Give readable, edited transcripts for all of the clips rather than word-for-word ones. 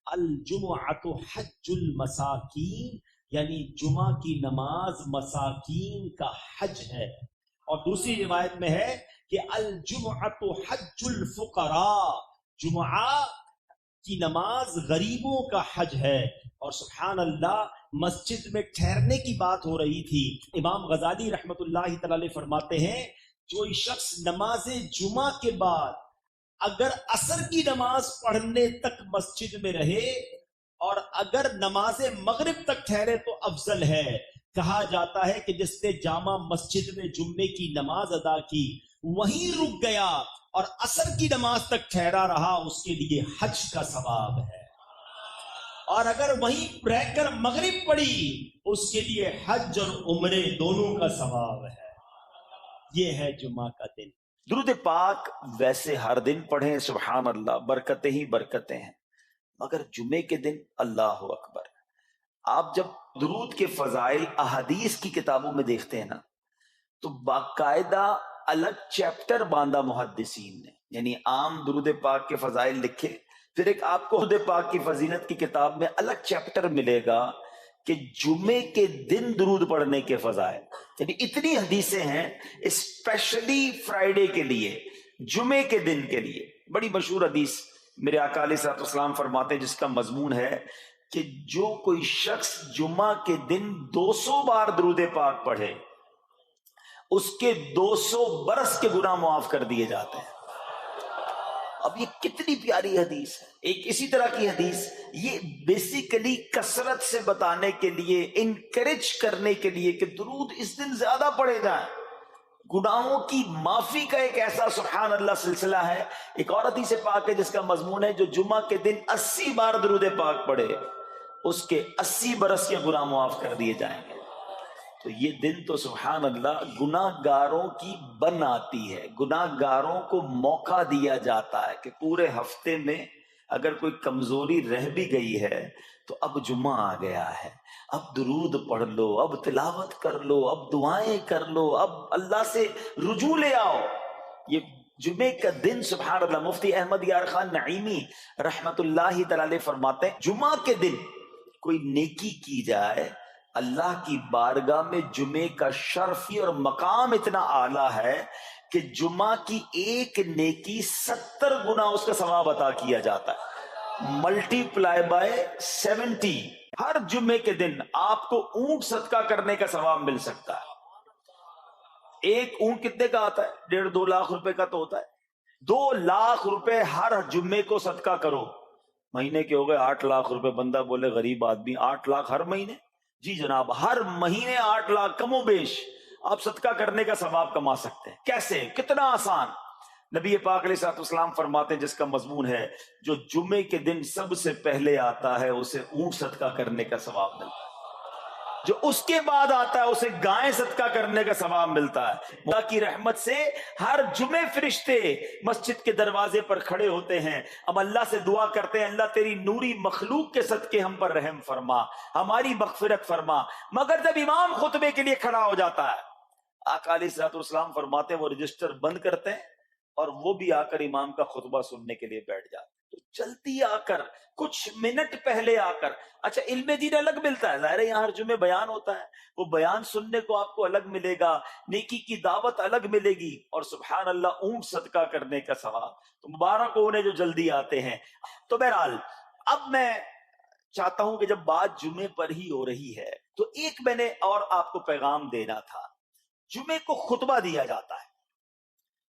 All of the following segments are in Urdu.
الجمعۃ حج المساکین، یعنی جمعہ کی نماز مساکین کا حج ہے. اور دوسری روایت میں ہے کہ الجمعۃ حج الفقراء، جمعہ کی نماز غریبوں کا حج ہے. اور سبحان اللہ، مسجد میں ٹھہرنے کی بات ہو رہی تھی. امام غزالی رحمت اللہ تعالی علیہ فرماتے ہیں جو شخص نماز جمعہ کے بعد اگر عصر کی نماز پڑھنے تک مسجد میں رہے اور اگر نماز مغرب تک ٹھہرے تو افضل ہے. کہا جاتا ہے کہ جس نے جامع مسجد میں جمعے کی نماز ادا کی وہیں رک گیا اور عصر کی نماز تک ٹھہرا رہا، اس کے لیے حج کا ثواب ہے. اور اگر وہیں رہ کر مغرب پڑھی اس کے لیے حج اور عمرے دونوں کا ثواب ہے. یہ ہے جمعہ کا دن. درود پاک ویسے ہر دن پڑھیں، سبحان اللہ، برکتیں ہی برکتیں ہیں، مگر جمعے کے دن اللہ اکبر. آپ جب درود کے فضائل احادیث کی کتابوں میں دیکھتے ہیں نا تو باقاعدہ الگ چیپٹر باندھا محدثین نے، یعنی عام درود پاک کے فضائل لکھے، پھر ایک آپ کو درود پاک کی فضیلت کی کتاب میں الگ چیپٹر ملے گا کہ جمعے کے دن درود پڑھنے کے فضائل. یعنی اتنی حدیثیں ہیں اسپیشلی فرائیڈے کے لیے، جمعے کے دن کے لیے. بڑی مشہور حدیث میرے آقا علیہ الصلوۃ والسلام فرماتے ہیں جس کا مضمون ہے کہ جو کوئی شخص جمعہ کے دن 200 بار درود پاک پڑھے اس کے 200 برس کے گناہ معاف کر دیے جاتے ہیں. اب یہ کتنی پیاری حدیث ہے. ایک اسی طرح کی حدیث یہ بیسیکلی کثرت سے بتانے کے لیے، انکریج کرنے کے لیے کہ درود اس دن زیادہ پڑھے جائیں. گناہوں کی معافی کا ایک ایسا سبحان اللہ سلسلہ ہے. ایک اور حدیث پاک ہے جس کا مضمون ہے جو جمعہ کے دن 80 بار درود پاک پڑھے اس کے 80 برس کے گناہ معاف کر دیے جائیں گے. تو یہ دن تو سبحان اللہ گناہ گاروں کی بن آتی ہے. گناہ گاروں کو موقع دیا جاتا ہے کہ پورے ہفتے میں اگر کوئی کمزوری رہ بھی گئی ہے تو اب جمعہ آ گیا ہے، اب درود پڑھ لو، اب تلاوت کر لو، اب دعائیں کر لو، اب اللہ سے رجوع لے آؤ. یہ جمعے کا دن سبحان اللہ. مفتی احمد یار خان نعیمی رحمت اللہ تعالی علیہ فرماتے ہیں جمعہ کے دن کوئی نیکی کی جائے اللہ کی بارگاہ میں جمعے کا شرف اور مقام اتنا اعلیٰ ہے کہ جمعہ کی ایک نیکی 70 گنا اس کا ثواب عطا کیا جاتا ہے، ملٹی پلائی بائی 70. ہر جمعے کے دن آپ کو اونٹ صدقہ کرنے کا ثواب مل سکتا ہے. ایک اونٹ کتنے کا آتا ہے؟ 1.5-2 لاکھ روپے کا تو ہوتا ہے. 2 لاکھ روپے ہر جمعے کو صدقہ کرو. مہینے کے ہو گئے 8 لاکھ روپے. بندہ بولے غریب آدمی 8 لاکھ ہر مہینے؟ جی جناب، ہر مہینے 8 لاکھ کم و بیش آپ صدقہ کرنے کا ثواب کما سکتے ہیں. کیسے؟ کتنا آسان. نبی پاک علیہ الصلوۃ والسلام فرماتے ہیں جس کا مضمون ہے جو جمعے کے دن سب سے پہلے آتا ہے اسے اونٹ صدقہ کرنے کا ثواب ملتا ہے، جو اس کے بعد آتا ہے اسے گائے صدقہ کرنے کا ثواب ملتا ہے. اللہ کی رحمت سے ہر جمعے فرشتے مسجد کے دروازے پر کھڑے ہوتے ہیں. اب اللہ سے دعا کرتے ہیں اللہ تیری نوری مخلوق کے صدقے ہم پر رحم فرما، ہماری مغفرت فرما. مگر جب امام خطبے کے لیے کھڑا ہو جاتا ہے آقا علیہ الصلوۃ والسلام فرماتے ہیں وہ رجسٹر بند کرتے ہیں اور وہ بھی آ کر امام کا خطبہ سننے کے لیے بیٹھ جاتے ہیں. تو جلدی آ کر، کچھ منٹ پہلے آ کر. اچھا علم دین الگ ملتا ہے، ظاہر ہے یہاں ہر جمعے بیان ہوتا ہے، وہ بیان سننے کو آپ کو الگ ملے گا، نیکی کی دعوت الگ ملے گی، اور سبحان اللہ اونٹ صدقہ کرنے کا ثواب. تو مبارک ہو انہیں جو جلدی آتے ہیں. تو بہرحال اب میں چاہتا ہوں کہ جب بات جمعے پر ہی ہو رہی ہے تو ایک میں نے اور آپ کو پیغام دینا تھا. جمعے کو خطبہ دیا جاتا ہے،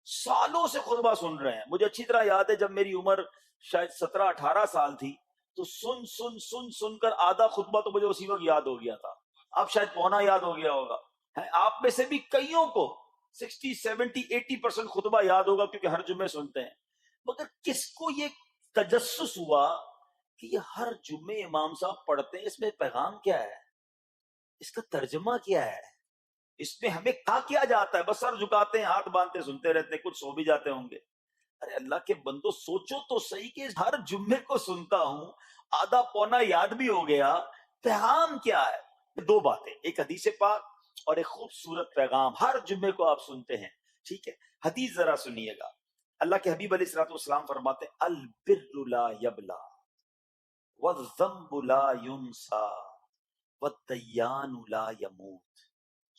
سالوں سے خطبہ سن رہے ہیں. مجھے اچھی طرح یاد ہے جب میری عمر شاید 17-18 سال تھی تو سن سن سن سن کر آدھا خطبہ تو مجھے اسی وقت یاد ہو گیا تھا. اب شاید پونا یاد ہو گیا ہوگا. آپ میں سے بھی کئیوں کو 60-70-80% خطبہ یاد ہوگا کیونکہ ہر جمعے سنتے ہیں. مگر کس کو یہ تجسس ہوا کہ یہ ہر جمعے امام صاحب پڑھتے ہیں، اس میں پیغام کیا ہے، اس کا ترجمہ کیا ہے، اس میں ہمیں کیا جاتا ہے؟ بس سر جھکاتے ہیں، ہاتھ باندھتے سنتے رہتے ہیں، کچھ سو بھی جاتے ہوں گے. ارے اللہ کے بندو سوچو تو صحیح کہ ہر جمعے کو سنتا ہوں، آدھا پونا یاد بھی ہو گیا، پیغام کیا ہے؟ 2 باتیں، ایک حدیث پاک اور ایک خوبصورت پیغام. ہر جمعے کو آپ سنتے ہیں، ٹھیک ہے. حدیث ذرا سنیے گا. اللہ کے حبیب علیہ الصلوۃ والسلام فرماتے ہیں البر لا یبلا والذنب لا ينسى والديان لا يموت.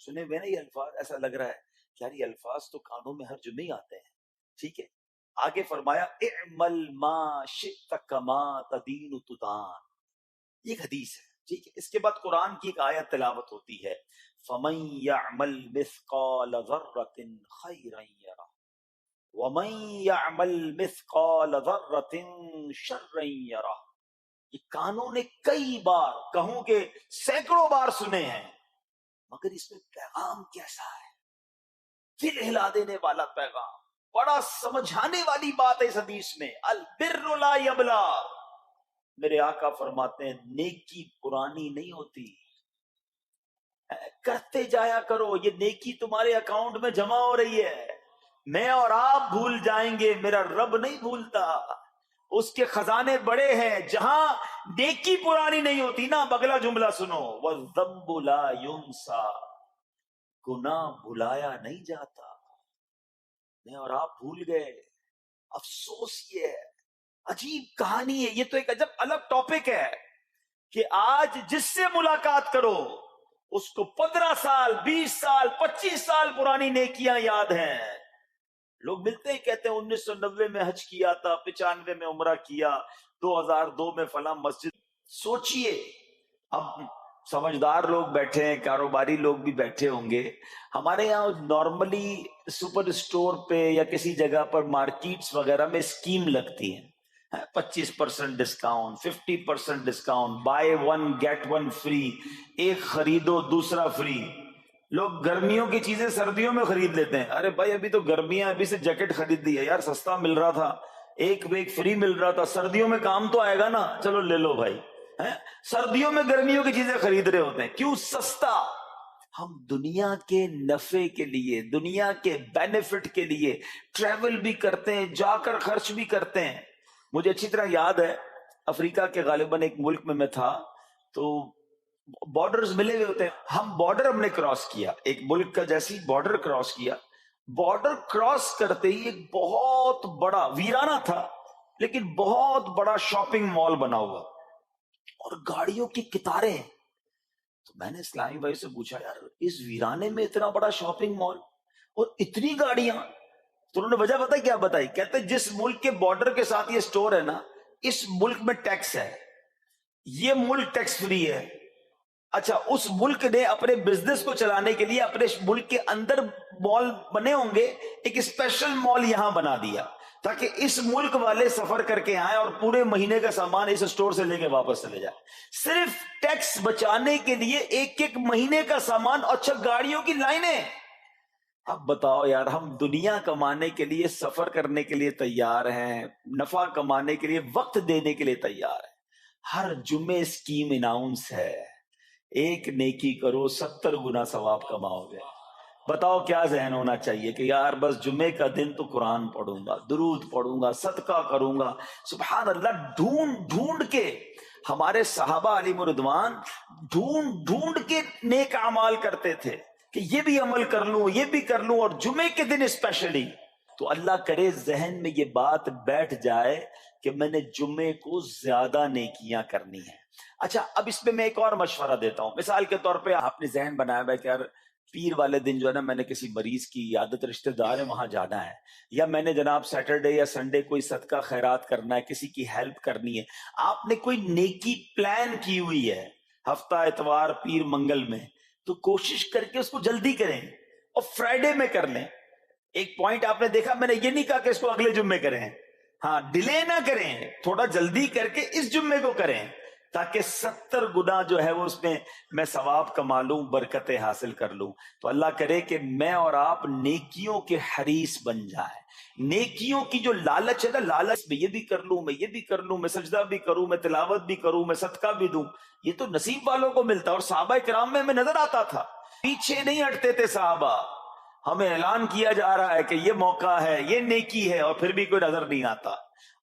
سنے ہوئے نا یہ الفاظ؟ ایسا لگ رہا ہے کہ یار یہ الفاظ تو کانوں میں ہر جمعے ہی آتے ہیں. ٹھیک ہے، آگے فرمایا اعمل ما شئت کما تدین تدان. یہ ایک حدیث ہے. ٹھیک ہے، اس کے بعد قرآن کی ایک آیت تلاوت ہوتی ہے، فمن يعمل مثقال ذرة خيرا يره ومن يعمل مثقال ذرة شرا يره. یہ کانوں نے کئی بار، کہوں کہ سینکڑوں بار سنے ہیں، مگر اس میں پیغام کیسا ہے؟ دل ہلا دینے والا پیغام، بڑا سمجھانے والی بات ہے اس حدیث میں. البر لا یبلا. میرے آقا فرماتے ہیں نیکی پرانی نہیں ہوتی، کرتے جایا کرو. یہ نیکی تمہارے اکاؤنٹ میں جمع ہو رہی ہے. میں اور آپ بھول جائیں گے، میرا رب نہیں بھولتا. اس کے خزانے بڑے ہیں. جہاں نیکی پرانی نہیں ہوتی نا، اگلا جملہ سنو، وَالذَّنبُ لَا يُنسَى. گناہ بھلایا نہیں جاتا. میں اور آپ بھول گئے. افسوس یہ ہے، عجیب کہانی ہے. یہ تو ایک عجب الگ ٹاپک ہے کہ آج جس سے ملاقات کرو اس کو 15 سال 20 سال 25 سال پرانی نیکیاں یاد ہیں. لوگ ملتے ہی کہتے ہیں 1990 میں حج کیا تھا، 95 میں عمرہ کیا، 2002 میں فلاں مسجد. سوچئے، اب سمجھدار لوگ بیٹھے ہیں، کاروباری لوگ بھی بیٹھے ہوں گے. ہمارے یہاں نارملی سپر اسٹور پہ یا کسی جگہ پر مارکیٹس وغیرہ میں اسکیم لگتی ہیں، 25% discount, 50% discount, buy one get one free, ایک خریدو دوسرا فری. لوگ گرمیوں کی چیزیں سردیوں میں خرید لیتے ہیں. ارے بھائی ابھی تو گرمیاں، ابھی سے جیکٹ خرید دی ہے یار، سستا مل رہا تھا، ایک فری مل رہا تھا، سردیوں میں کام تو آئے گا نا، چلو لے لو بھائی. سردیوں میں گرمیوں کی چیزیں خرید رہے ہوتے ہیں. کیوں؟ سستا. ہم دنیا کے نفع کے لیے، دنیا کے بینیفٹ کے لیے ٹریول بھی کرتے ہیں، جا کر خرچ بھی کرتے ہیں. مجھے اچھی طرح یاد ہے، افریقہ کے غالباً ایک ملک میں تھا، تو بارڈرز ملے ہوئے ہوتے ہیں. ہم بارڈر ہم نے کراس کیا، ایک ملک کا جیسی بارڈر کراس کیا. بارڈر کراس کرتے ہی ایک بہت بڑا، ویرانہ تھا لیکن بہت بڑا شاپنگ مال بنا ہوا اور گاڑیوں کی قطاریں. تو میں نے اسلامی بھائی سے پوچھا، یار اس ویرانے میں اتنا بڑا شاپنگ مال اور اتنی گاڑیاں؟ تو انہوں نے وجہ پتہ کیا بتائی؟ کہتے جس ملک کے بارڈر کے ساتھ یہ سٹور ہے نا، اس ملک میں ٹیکس ہے، یہ ملک ٹیکس فری ہے. اچھا، اس ملک نے اپنے بزنس کو چلانے کے لیے اپنے ملک کے اندر مال بنے ہوں گے، ایک اسپیشل مال یہاں بنا دیا تاکہ اس ملک والے سفر کر کے آئیں اور پورے مہینے کا سامان اس سٹور سے لے کے واپس چلے جائیں. صرف ٹیکس بچانے کے لیے ایک مہینے کا سامان. اچھا، گاڑیوں کی لائنیں. اب بتاؤ یار، ہم دنیا کمانے کے لیے، سفر کرنے کے لیے تیار ہیں، نفع کمانے کے لیے وقت دینے کے لیے تیار ہیں. ہر جمعے اسکیم اناؤنس ہے، ایک نیکی کرو 70 گنا ثواب کماؤ گے. بتاؤ کیا ذہن ہونا چاہیے کہ یار بس جمعے کا دن تو قرآن پڑھوں گا، درود پڑھوں گا، صدقہ کروں گا. سبحان اللہ، ڈھونڈ ڈھونڈ کے ہمارے صحابہ علیہ رضوان ڈھونڈ ڈھونڈ کے نیک اعمال کرتے تھے کہ یہ بھی عمل کر لوں، یہ بھی کر لوں، اور جمعے کے دن اسپیشلی. تو اللہ کرے ذہن میں یہ بات بیٹھ جائے کہ میں نے جمعے کو زیادہ نیکیاں کرنی ہیں. اچھا، اب اس میں ایک اور مشورہ دیتا ہوں. مثال کے طور پہ آپ نے ذہن بنایا ہے کہ یار پیر والے دن جو ہے نا، میں نے کسی مریض کی عیادت، رشتہ دار ہے وہاں جانا ہے، یا میں نے جناب سیٹرڈے یا سنڈے کوئی صدقہ خیرات کرنا ہے، کسی کی ہیلپ کرنی ہے. آپ نے کوئی نیکی پلان کی ہوئی ہے ہفتہ اتوار پیر منگل میں، تو کوشش کر کے اس کو جلدی کریں اور فرائیڈے میں کر لیں. ایک پوائنٹ آپ نے دیکھا، میں نے یہ نہیں کہا کہ اس کو اگلے جمعے کریں، ہاں ڈیلے نہ کریں، تھوڑا جلدی کر کے اس جمعے کو کریں تاکہ 70 گنا جو ہے وہ اس میں ثواب کما لوں، برکتیں حاصل کر لوں. تو اللہ کرے کہ میں اور آپ نیکیوں کے حریص بن جائیں. نیکیوں کی جو لالچ ہے نا، لالچ میں یہ بھی کر لوں، میں یہ بھی کر لوں، میں سجدہ بھی کروں، میں تلاوت بھی کروں، میں صدقہ بھی دوں، یہ تو نصیب والوں کو ملتا. اور صحابہ کرام میں ہمیں نظر آتا تھا، پیچھے نہیں ہٹتے تھے صحابہ. ہمیں اعلان کیا جا رہا ہے کہ یہ موقع ہے، یہ نیکی ہے، اور پھر بھی کوئی نظر نہیں آتا.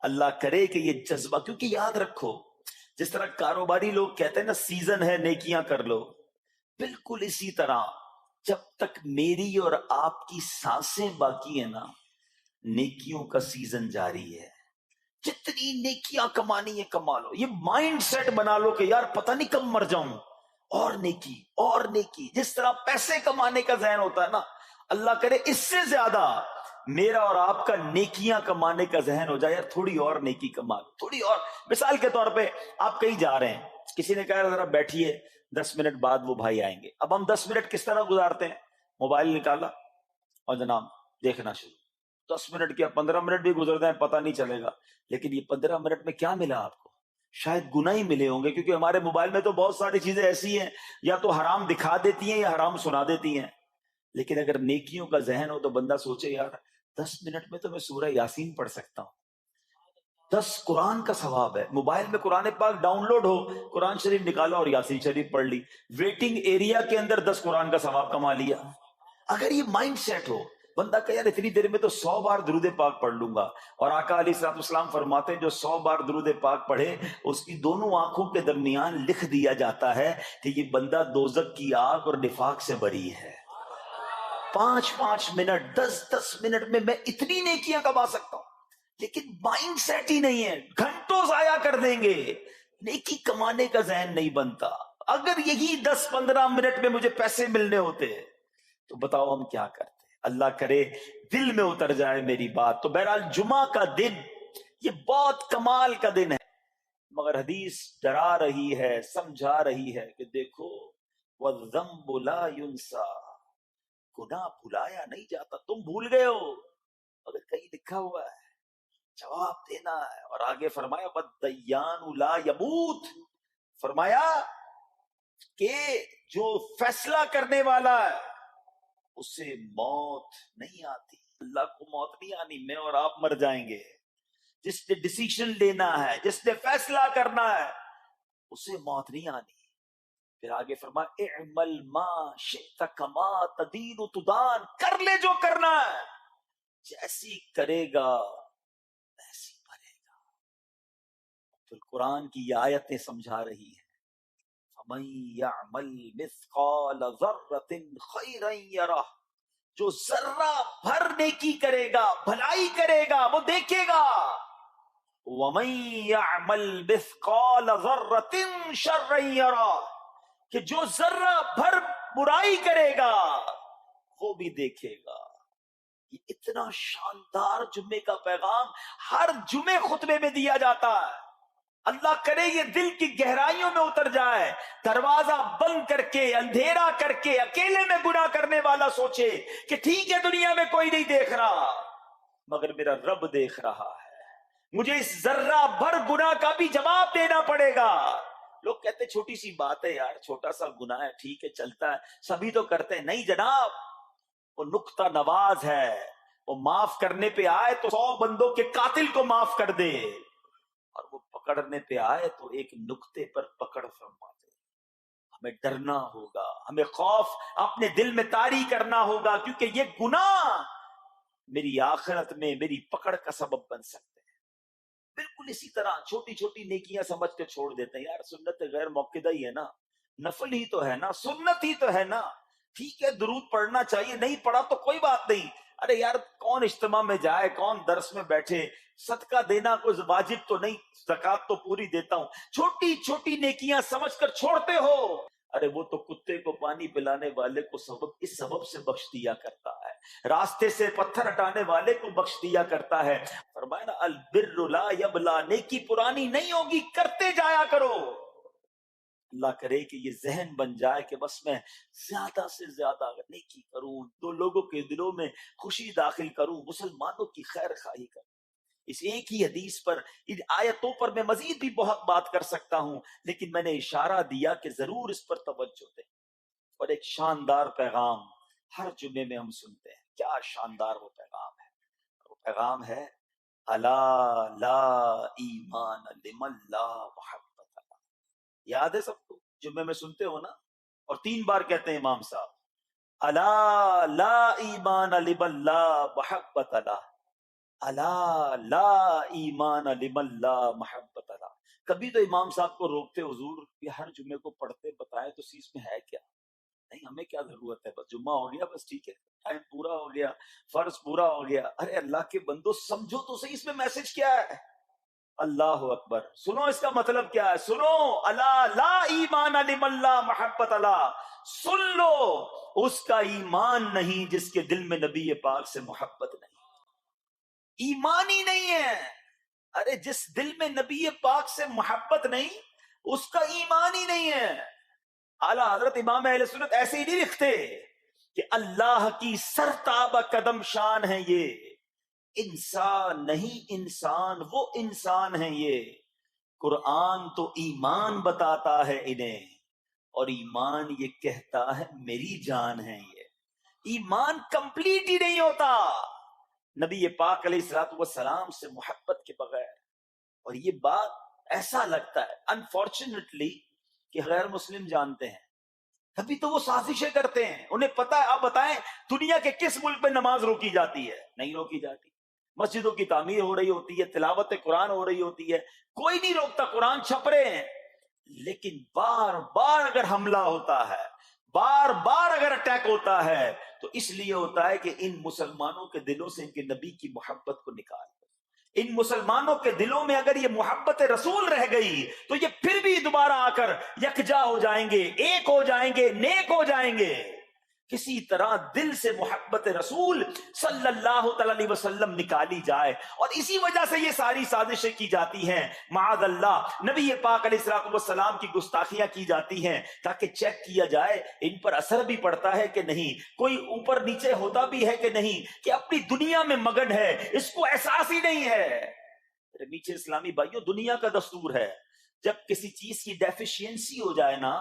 اللہ کرے کہ یہ جذبہ، کیونکہ یاد رکھو جس طرح کاروباری لوگ کہتے ہیں نا سیزن ہے نیکیاں کر لو، بالکل اسی طرح جب تک میری اور آپ کی سانسیں باقی ہیں نا، نیکیوں کا سیزن جاری ہے. جتنی نیکیاں کمانی ہے کما لو. یہ مائنڈ سیٹ بنا لو کہ یار پتہ نہیں کب مر جاؤں. اور نیکی اور نیکی. جس طرح پیسے کمانے کا ذہن ہوتا ہے نا, اللہ کرے اس سے زیادہ میرا اور آپ کا نیکیاں کمانے کا ذہن ہو جائے. یار تھوڑی اور نیکی کما لو, تھوڑی اور. مثال کے طور پہ آپ کہیں جا رہے ہیں, کسی نے کہا ذرا بیٹھیے 10 منٹ بعد وہ بھائی آئیں گے. اب ہم 10 منٹ کس طرح گزارتے ہیں؟ موبائل نکالا اور جناب دیکھنا شروع. 10 منٹ کیا 15 منٹ بھی گزر جائیں پتہ نہیں چلے گا. لیکن یہ 15 منٹ میں کیا ملا آپ کو؟ شاید گناہ ہی ملے ہوں گے, کیونکہ ہمارے موبائل میں تو بہت ساری چیزیں ایسی ہیں یا تو حرام دکھا دیتی ہیں یا حرام سنا دیتی ہیں. لیکن اگر نیکیوں کا ذہن ہو تو بندہ سوچے یار 10 منٹ میں تو میں سورہ یاسین پڑھ سکتا ہوں, 10 قرآن کا ثواب ہے. موبائل میں قرآن پاک ڈاؤن لوڈ ہو, قرآن شریف نکالا اور یاسین شریف پڑھ لی, ویٹنگ ایریا کے اندر 10 قرآن کا ثواب کما لیا. اگر یہ مائنڈ سیٹ ہو, بندہ کہ یار اتنی دیر میں تو 100 بار درود پاک پڑھ لوں گا. اور آقا علیہ الصلوۃ والسلام فرماتے ہیں جو 100 بار درود پاک پڑھے اس کی دونوں آنکھوں کے درمیان لکھ دیا جاتا ہے کہ یہ بندہ دوزخ کی آگ اور نفاق سے بری ہے. 5 منٹ 10 منٹ میں اتنی نیکیاں کما سکتا ہوں. لیکن مائنڈ سیٹ ہی نہیں ہے, گھنٹوں ضائع کر دیں گے, نیکی کمانے کا ذہن نہیں بنتا. اگر یہی 10-15 منٹ میں مجھے پیسے ملنے ہوتے تو بتاؤ ہم کیا کرتے. اللہ کرے دل میں اتر جائے میری بات. تو بہرحال جمعہ کا دن یہ بہت کمال کا دن ہے, مگر حدیث ڈرا رہی ہے, سمجھا رہی ہے کہ دیکھو وَالذَّنبُ لَا يُنسَى, گناہ بھلایا نہیں جاتا. تم بھول گئے ہو مگر کہیں لکھا ہوا ہے, جواب دینا ہے. اور آگے فرمایا وَالدَّيَّانُ لَا يَمُوتُ, فرمایا کہ جو فیصلہ کرنے والا ہے اسے موت نہیں آتی. اللہ کو موت نہیں آنی, میں اور آپ مر جائیں گے. جس نے ڈیسیشن لینا ہے, جس نے فیصلہ کرنا ہے, اسے موت نہیں آنی. پھر آگے فرمایا اعمل ما شئت کما تدین تدان, کر لے جو کرنا ہے, جیسی کرے گا ایسی بنے گا. پھر قرآن کی یہ آیتیں سمجھا رہی ہیں فَمَن يَعْمَلْ مِثْقَالَ ذَرَّةٍ خَيْرًا يَرَهُ, جو ذرہ بھر نیکی کرے گا, بھلائی کرے گا, وہ دیکھے گا. وَمَن يَعْمَلْ مِثْقَالَ ذَرَّةٍ شَرًّا يَرَهُ, کہ جو ذرہ بھر برائی کرے گا وہ بھی دیکھے گا. یہ اتنا شاندار جمعے کا پیغام ہر جمعے خطبے میں دیا جاتا ہے. اللہ کرے یہ دل کی گہرائیوں میں اتر جائے. دروازہ بند کر کے, اندھیرا کر کے, اکیلے میں گناہ کرنے والا سوچے کہ ٹھیک ہے دنیا میں کوئی نہیں دیکھ رہا مگر میرا رب دیکھ رہا ہے, مجھے اس ذرہ بھر گناہ کا بھی جواب دینا پڑے گا. لوگ کہتے چھوٹی سی بات ہے یار, چھوٹا سا گناہ ہے, ٹھیک ہے چلتا ہے, سبھی تو کرتے ہیں. نہیں جناب, وہ نقطہ نواز ہے, وہ معاف کرنے پہ آئے تو 100 بندوں کے قاتل کو معاف کر دے, اور وہ پکڑنے پہ آئے تو ایک نقطے پر پکڑ فرما دے. ہمیں ڈرنا ہوگا, ہمیں خوف اپنے دل میں طاری کرنا ہوگا, کیونکہ یہ گناہ میری آخرت میں میری پکڑ کا سبب بن سکتے ہیں. بالکل اسی طرح چھوٹی چھوٹی نیکیاں سمجھ کے چھوڑ دیتے ہیں. یار سنت غیر موقدہ ہی ہے نا, نفل ہی تو ہے نا, سنت ہی تو ہے نا, ٹھیک ہے درود پڑھنا چاہیے, نہیں پڑھا تو کوئی بات نہیں. ارے یار کون اجتماع میں جائے, کون درس میں بیٹھے, صدقہ دینا کوئی واجب تو نہیں, زکات تو پوری دیتا ہوں. چھوٹی چھوٹی نیکیاں سمجھ کر چھوڑتے ہو. ارے وہ تو کتے کو پانی پلانے والے کو اس سبب سے بخش دیا کرتا ہے, راستے سے پتھر ہٹانے والے کو بخش دیا کرتا ہے. فرمایا نا البر لا یبلا, نیکی پرانی نہیں ہوگی, کرتے جایا کرو. اللہ کرے کہ یہ ذہن بن جائے کہ بس میں زیادہ سے زیادہ نیکی کروں, دو لوگوں کے دلوں میں خوشی داخل کروں, مسلمانوں کی خیر خواہی کروں. اس ایک ہی حدیث پر, ان آیتوں پر میں مزید بھی بہت بات کر سکتا ہوں, لیکن میں نے اشارہ دیا کہ ضرور اس پر توجہ دیں. اور ایک شاندار پیغام ہر جمعے میں ہم سنتے ہیں. کیا شاندار وہ پیغام ہے, وہ پیغام ہے الا لا ایمان لمن لا محبت له. یاد ہے سب کو, جمعے میں سنتے ہو نا, اور 3 بار کہتے ہیں امام صاحب, الا لا ایمان لمن لا محبت له, الا لا ایمان لمن لا محبت له. کبھی تو امام صاحب کو روکتے, حضور یہ ہر جمعے کو پڑھتے, بتائیں تو اس میں ہے کیا. نہیں ہمیں کیا ضرورت ہے, بس جمعہ ہو گیا, بس ٹھیک ہے, ٹائم پورا ہو گیا, فرض پورا ہو گیا. ارے اللہ کے بندو سمجھو تو صحیح اس میں میسج کیا ہے. اللہ اکبر. سنو اس کا مطلب کیا ہے, سنو, الا لا ایمان لمن لا محبت اللہ, سن لو اس کا ایمان نہیں جس کے دل میں نبی پاک سے محبت نہیں, ایمان ہی نہیں ہے. ارے جس دل میں نبی پاک سے محبت نہیں اس کا ایمان ہی نہیں ہے. اعلیٰ حضرت امام اہل سنت ایسے ہی نہیں لکھتے کہ اللہ کی سرتاب قدم شان ہے یہ, انسان نہیں انسان, وہ انسان ہے یہ. قرآن تو ایمان بتاتا ہے انہیں, اور ایمان یہ کہتا ہے میری جان ہے یہ. ایمان کمپلیٹ ہی نہیں ہوتا نبی پاک علیہ الصلوۃ والسلام سے محبت کے بغیر. اور یہ بات ایسا لگتا ہے انفارچونیٹلی کہ غیر مسلم جانتے ہیں, ابھی تو وہ سازشیں کرتے ہیں, انہیں پتا ہے. آپ بتائیں دنیا کے کس ملک میں نماز روکی جاتی ہے؟ نہیں روکی جاتی. مسجدوں کی تعمیر ہو رہی ہوتی ہے, تلاوت قرآن ہو رہی ہوتی ہے, کوئی نہیں روکتا, قرآن چھپ رہے ہیں. لیکن بار بار اگر حملہ ہوتا ہے, بار بار اگر اٹیک ہوتا ہے, تو اس لیے ہوتا ہے کہ ان مسلمانوں کے دلوں سے ان کے نبی کی محبت کو نکال. ان مسلمانوں کے دلوں میں اگر یہ محبت رسول رہ گئی تو یہ پھر بھی دوبارہ آ کر یکجا ہو جائیں گے, ایک ہو جائیں گے, نیک ہو جائیں گے. کسی طرح دل سے محبت رسول صلی اللہ تعالی علیہ وسلم نکالی جائے, اور اسی وجہ سے یہ ساری سازشیں کی جاتی ہیں. معاذ اللہ, نبی پاک علیہ الصلوۃ والسلام کی گستاخیاں کی جاتی ہیں تاکہ چیک کیا جائے ان پر اثر بھی پڑتا ہے کہ نہیں, کوئی اوپر نیچے ہوتا بھی ہے کہ نہیں, کہ اپنی دنیا میں مگن ہے, اس کو احساس ہی نہیں ہے. میٹھے اسلامی بھائیوں, دنیا کا دستور ہے جب کسی چیز کی ڈیفیشینسی ہو جائے نا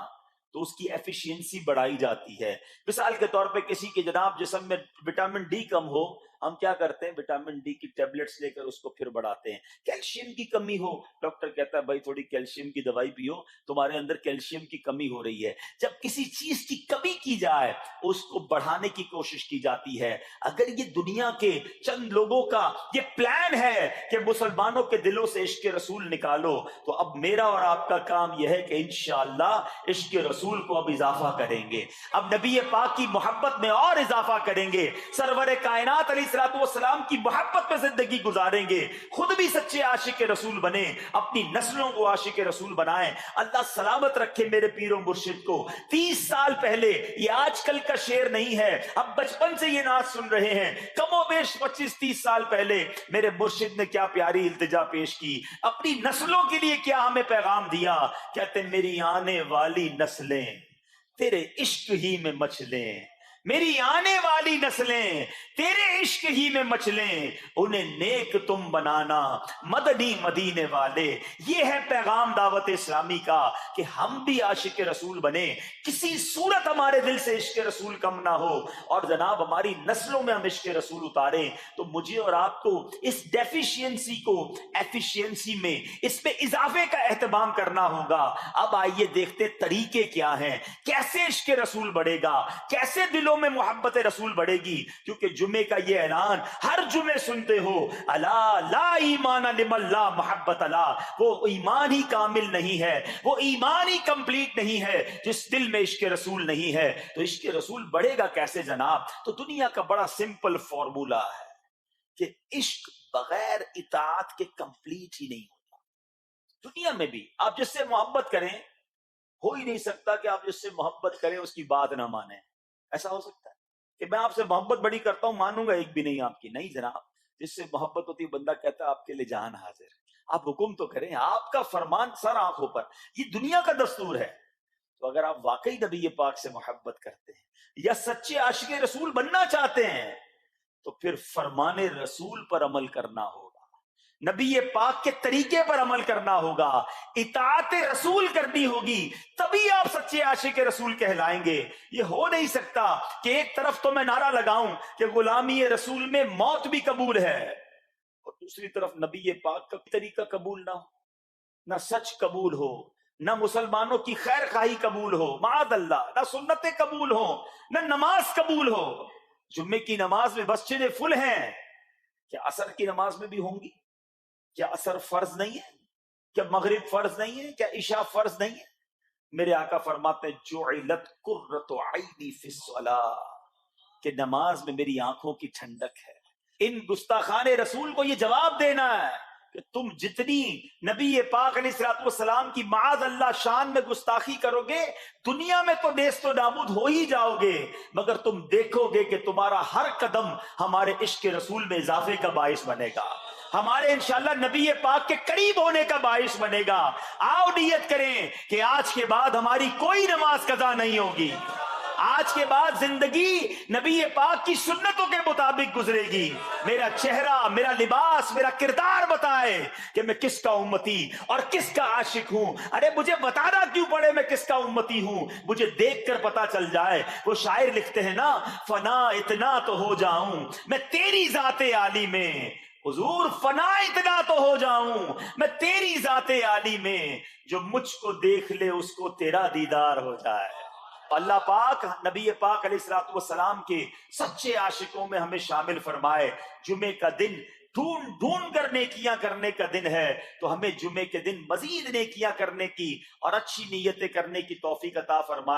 تو اس کی ایفیشینسی بڑھائی جاتی ہے. مثال کے طور پہ کسی کے جناب جسم میں وٹامن ڈی کم ہو, ہم کیا کرتے ہیں, وٹامن ڈی کی ٹیبلٹس لے کر اس کو پھر بڑھاتے ہیں. کیلشیم کی کمی ہو, ڈاکٹر کہتا ہے بھائی تھوڑی کیلشیم کی دوائی پیو, تمہارے اندر کیلشیم کی کمی ہو رہی ہے. جب کسی چیز کی کمی کی جائے اس کو بڑھانے کی کوشش کی جاتی ہے. اگر یہ دنیا کے چند لوگوں کا یہ پلان ہے کہ مسلمانوں کے دلوں سے عشق رسول نکالو, تو اب میرا اور آپ کا کام یہ ہے کہ انشاءاللہ عشق رسول کو اب اضافہ کریں گے, اب نبی پاک کی محبت میں اور اضافہ کریں گے, سرور کائنات علیہ الصلوۃ والسلام کی محبت میں زندگی گزاریں گے, خود بھی سچے عاشق رسول بنے, اپنی نسلوں کو عاشق رسول بنائیں. اللہ سلامت رکھے میرے پیر و مرشد کو. 30 سال پہلے, یہ آج کل کا شعر نہیں ہے, اب بچپن سے یہ نعت سن رہے ہیں, کم و بیش 25-30 سال پہلے میرے مرشد نے کیا پیاری التجا پیش کی, اپنی نسلوں کے لیے کیا ہمیں پیغام دیا. کہتے میری آنے والی نسلیں تیرے عشق ہی میں مچلیں, میری آنے والی نسلیں تیرے عشق ہی میں مچلیں, انہیں نیک تم بنانا مدنی مدینے والے. یہ ہے پیغام دعوت اسلامی کا کہ ہم بھی عاشق رسول بنے, کسی صورت ہمارے دل سے عشق رسول کم نہ ہو, اور جناب ہماری نسلوں میں ہم عشق رسول اتاریں. تو مجھے اور آپ کو اس ڈیفیشینسی کو ایفیشینسی میں, اس پہ اضافے کا اہتمام کرنا ہوگا. اب آئیے دیکھتے طریقے کیا ہیں, کیسے عشق رسول بڑھے گا, کیسے دلوں میں محبت رسول بڑھے گی. کیونکہ جمعے کا یہ اعلان ہر جمعے سنتے ہو, الا لا ایمان لمن لا محبت اللہ, وہ ایمان ہی کامل نہیں ہے, وہ ایمان ہی کمپلیٹ نہیں ہے جس دل میں عشق رسول نہیں ہے. تو عشق رسول بڑھے گا کیسے جناب؟ تو دنیا کا بڑا سمپل فارمولا ہے کہ عشق بغیر اطاعت کے کمپلیٹ ہی نہیں ہوتا. دنیا میں بھی آپ جس سے محبت کریں, ہو ہی نہیں سکتا کہ آپ جس سے محبت کریں اس کی بات نہ مانیں. ایسا ہو سکتا ہے کہ میں آپ سے محبت بڑی کرتا ہوں, مانوں گا ایک بھی نہیں آپ کی؟ نہیں جناب, جس سے محبت ہوتی ہے بندہ کہتا ہے آپ کے لیے جان حاضر ہے, آپ حکم تو کریں, آپ کا فرمان سر آنکھوں پر. یہ دنیا کا دستور ہے. تو اگر آپ واقعی نبی پاک سے محبت کرتے ہیں یا سچے عاشق رسول بننا چاہتے ہیں, تو پھر فرمان رسول پر عمل کرنا ہوگا, نبی پاک کے طریقے پر عمل کرنا ہوگا, اطاعت رسول کرنی ہوگی, تبھی آپ سچے عاشق رسول کہلائیں گے. یہ ہو نہیں سکتا کہ ایک طرف تو میں نعرہ لگاؤں کہ غلامی رسول میں موت بھی قبول ہے, اور دوسری طرف نبی پاک کا طریقہ قبول نہ ہو, نہ سچ قبول ہو, نہ مسلمانوں کی خیر خواہی قبول ہو, معاذ اللہ, نہ سنتیں قبول ہو, نہ نماز قبول ہو. جمعے کی نماز میں مسجدیں فل ہیں, کیا عصر کی نماز میں بھی ہوں گی؟ کیا عصر فرض نہیں ہے؟ کیا مغرب فرض نہیں ہے؟ کیا عشاء فرض نہیں ہے؟ میرے آقا فرماتے ہیں جعلت قرۃ عینی فی الصلاۃ, کہ نماز میں میری آنکھوں کی ٹھنڈک ہے. ان گستاخان رسول کو یہ جواب دینا ہے کہ تم جتنی نبی پاک علیہ السلام کی معاذ اللہ شان میں گستاخی کرو گے دنیا میں تو نیست و نابود ہو ہی جاؤ گے، مگر تم دیکھو گے کہ تمہارا ہر قدم ہمارے عشق رسول میں اضافے کا باعث بنے گا، ہمارے انشاءاللہ نبی پاک کے قریب ہونے کا باعث بنے گا۔ آؤ نیت کریں کہ آج کے بعد ہماری کوئی نماز قضا نہیں ہوگی، آج کے بعد زندگی نبی پاک کی سنتوں کے مطابق گزرے گی۔ میرا چہرہ، میرا لباس، میرا کردار بتائے کہ میں کس کا امتی اور کس کا عاشق ہوں۔ ارے مجھے بتانا کیوں پڑے میں کس کا امتی ہوں، مجھے دیکھ کر پتا چل جائے۔ وہ شاعر لکھتے ہیں نا، فنا اتنا تو ہو جاؤں میں تیری ذات عالی میں، حضور فنا اتنا تو ہو جاؤں میں تیری ذات عالی میں، جو مجھ کو دیکھ لے اس کو تیرا دیدار ہو جائے۔ اللہ پاک نبی پاک علیہ السلام کے سچے عاشقوں میں ہمیں شامل فرمائے۔ جمعے کا دن ڈھونڈ کر نیکیاں کرنے کا دن ہے، تو ہمیں جمعے کے دن مزید نیکیاں کرنے کی اور اچھی نیتیں کرنے کی توفیق عطا فرمائے۔